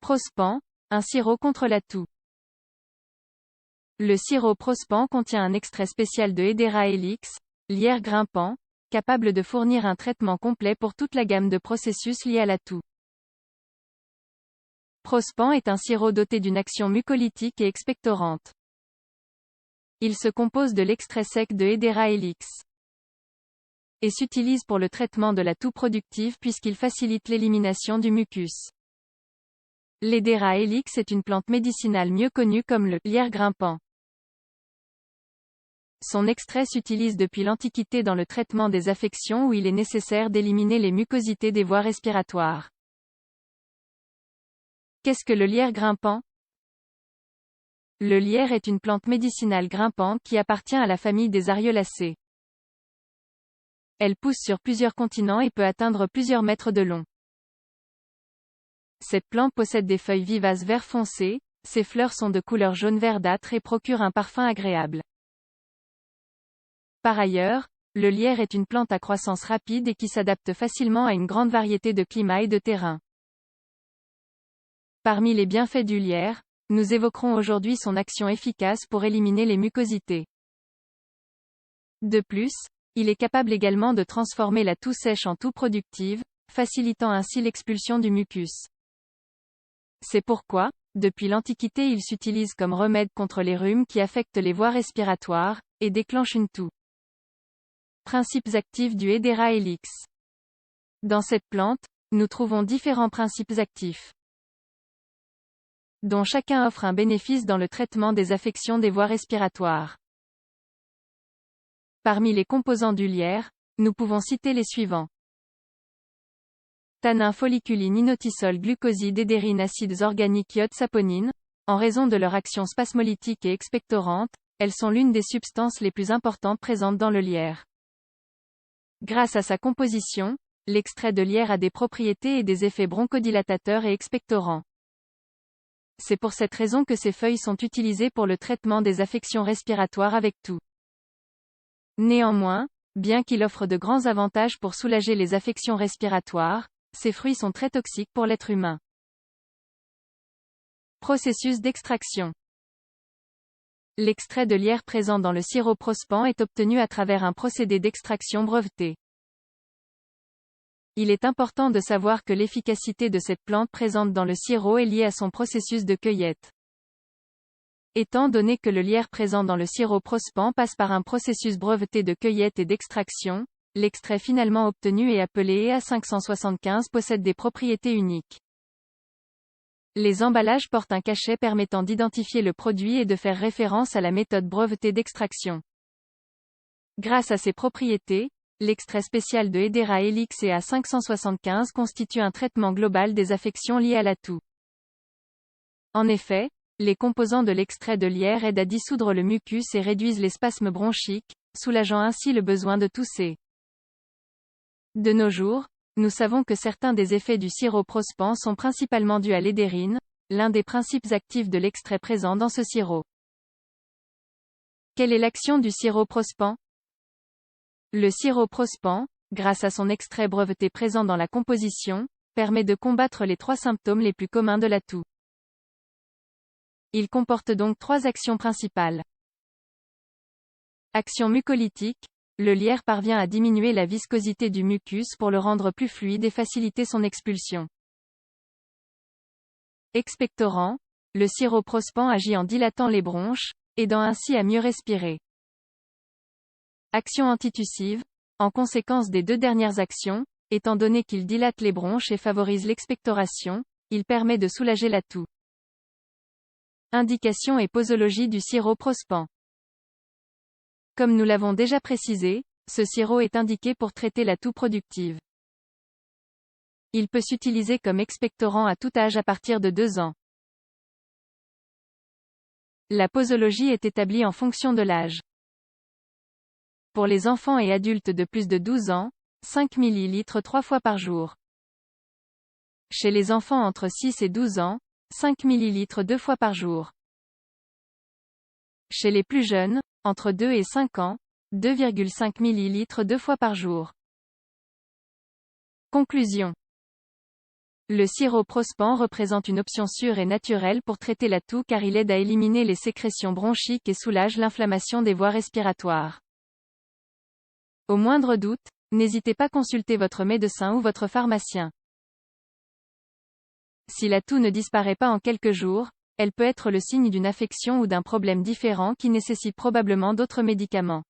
Prospan, un sirop contre la toux. Le sirop Prospan contient un extrait spécial de Hedera helix, lierre grimpant, capable de fournir un traitement complet pour toute la gamme de processus liés à la toux. Prospan est un sirop doté d'une action mucolytique et expectorante. Il se compose de l'extrait sec de Hedera helix et s'utilise pour le traitement de la toux productive puisqu'il facilite l'élimination du mucus. L'Hedera helix est une plante médicinale mieux connue comme le lierre grimpant. Son extrait s'utilise depuis l'Antiquité dans le traitement des affections où il est nécessaire d'éliminer les mucosités des voies respiratoires. Qu'est-ce que le lierre grimpant? Le lierre est une plante médicinale grimpante qui appartient à la famille des Ariolacées. Elle pousse sur plusieurs continents et peut atteindre plusieurs mètres de long. Cette plante possède des feuilles vivaces vert foncé, ses fleurs sont de couleur jaune verdâtre et procurent un parfum agréable. Par ailleurs, le lierre est une plante à croissance rapide et qui s'adapte facilement à une grande variété de climats et de terrains. Parmi les bienfaits du lierre, nous évoquerons aujourd'hui son action efficace pour éliminer les mucosités. De plus, il est capable également de transformer la toux sèche en toux productive, facilitant ainsi l'expulsion du mucus. C'est pourquoi, depuis l'Antiquité il s'utilise comme remède contre les rhumes qui affectent les voies respiratoires, et déclenchent une toux. Principes actifs du Hedera helix. Dans cette plante, nous trouvons différents principes actifs, dont chacun offre un bénéfice dans le traitement des affections des voies respiratoires. Parmi les composants du lierre, nous pouvons citer les suivants. Tannin, folliculine, inositol, glucoside, édérine, acides organiques, iode, saponine. En raison de leur action spasmolytique et expectorante, elles sont l'une des substances les plus importantes présentes dans le lierre. Grâce à sa composition, l'extrait de lierre a des propriétés et des effets bronchodilatateurs et expectorants. C'est pour cette raison que ces feuilles sont utilisées pour le traitement des affections respiratoires avec toux. Néanmoins, bien qu'il offre de grands avantages pour soulager les affections respiratoires, ces fruits sont très toxiques pour l'être humain. Processus d'extraction. L'extrait de lierre présent dans le sirop Prospan est obtenu à travers un procédé d'extraction breveté. Il est important de savoir que l'efficacité de cette plante présente dans le sirop est liée à son processus de cueillette. Étant donné que le lierre présent dans le sirop Prospan passe par un processus breveté de cueillette et d'extraction, l'extrait finalement obtenu et appelé EA575 possède des propriétés uniques. Les emballages portent un cachet permettant d'identifier le produit et de faire référence à la méthode brevetée d'extraction. Grâce à ces propriétés, l'extrait spécial de Hedera helix EA575 constitue un traitement global des affections liées à la toux. En effet, les composants de l'extrait de lierre aident à dissoudre le mucus et réduisent les spasmes bronchiques, soulageant ainsi le besoin de tousser. De nos jours, nous savons que certains des effets du sirop Prospan sont principalement dus à l'édérine, l'un des principes actifs de l'extrait présent dans ce sirop. Quelle est l'action du sirop Prospan? Le sirop Prospan, grâce à son extrait breveté présent dans la composition, permet de combattre les 3 symptômes les plus communs de la toux. Il comporte donc 3 actions principales. Action mucolytique. Le lierre parvient à diminuer la viscosité du mucus pour le rendre plus fluide et faciliter son expulsion. Expectorant. Le sirop Prospan agit en dilatant les bronches, aidant ainsi à mieux respirer. Action antitussive. En conséquence des 2 dernières actions, étant donné qu'il dilate les bronches et favorise l'expectoration, il permet de soulager la toux. Indication et posologie du sirop Prospan. Comme nous l'avons déjà précisé, ce sirop est indiqué pour traiter la toux productive. Il peut s'utiliser comme expectorant à tout âge à partir de 2 ans. La posologie est établie en fonction de l'âge. Pour les enfants et adultes de plus de 12 ans, 5 ml 3 fois par jour. Chez les enfants entre 6 et 12 ans, 5 ml 2 fois par jour. Chez les plus jeunes, entre 2 et 5 ans, 2,5 ml 2 fois par jour. Conclusion. Le sirop Prospan représente une option sûre et naturelle pour traiter la toux car il aide à éliminer les sécrétions bronchiques et soulage l'inflammation des voies respiratoires. Au moindre doute, n'hésitez pas à consulter votre médecin ou votre pharmacien. Si la toux ne disparaît pas en quelques jours, elle peut être le signe d'une affection ou d'un problème différent qui nécessite probablement d'autres médicaments.